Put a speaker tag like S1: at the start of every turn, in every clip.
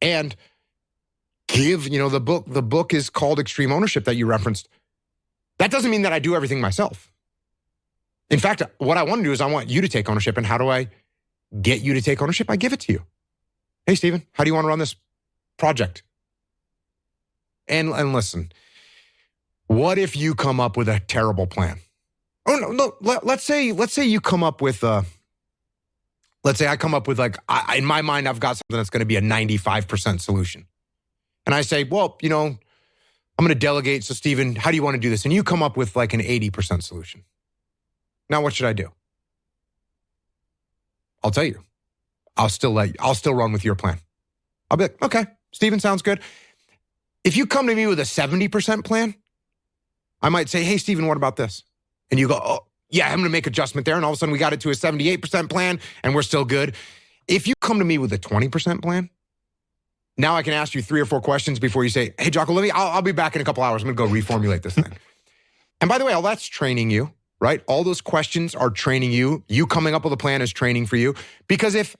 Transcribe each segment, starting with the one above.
S1: and give, the book is called Extreme Ownership that you referenced. That doesn't mean that I do everything myself. In fact, what I want to do is I want you to take ownership. And how do I get you to take ownership? I give it to you. Hey, Stephen, how do you want to run this project? And listen, what if you come up with a terrible plan? Oh, no. Let's say you come up with let's say I come up with in my mind, I've got something that's going to be a 95% solution. And I say, well, I'm going to delegate. So Stephen, how do you want to do this? And you come up with an 80% solution. Now, what should I do? I'll tell you. I'll still run with your plan. I'll be like, okay, Stephen, sounds good. If you come to me with a 70% plan, I might say, hey, Stephen, what about this? And you go, oh, yeah, I'm going to make adjustment there. And all of a sudden we got it to a 78% plan and we're still good. If you come to me with a 20% plan, now I can ask you 3 or 4 questions before you say, hey, Jocko, I'll be back in a couple hours. I'm going to go reformulate this thing. And by the way, all that's training you, right? All those questions are training you. You coming up with a plan is training for you. Because if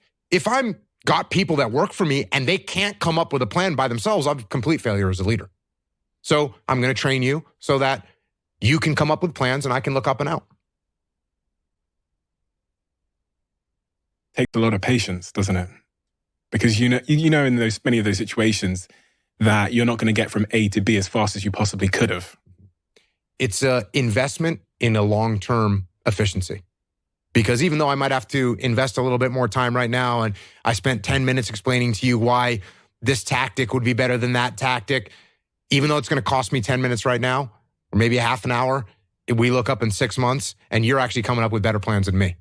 S1: I'm got people that work for me and they can't come up with a plan by themselves, I'm a complete failure as a leader. So I'm going to train you so that you can come up with plans and I can look up and out.
S2: Takes a lot of patience, doesn't it? Because in many of those situations that you're not going to get from A to B as fast as you possibly could have.
S1: It's an investment in a long-term efficiency. Because even though I might have to invest a little bit more time right now, and I spent 10 minutes explaining to you why this tactic would be better than that tactic, even though it's going to cost me 10 minutes right now, or maybe a half an hour, we look up in 6 months and you're actually coming up with better plans than me.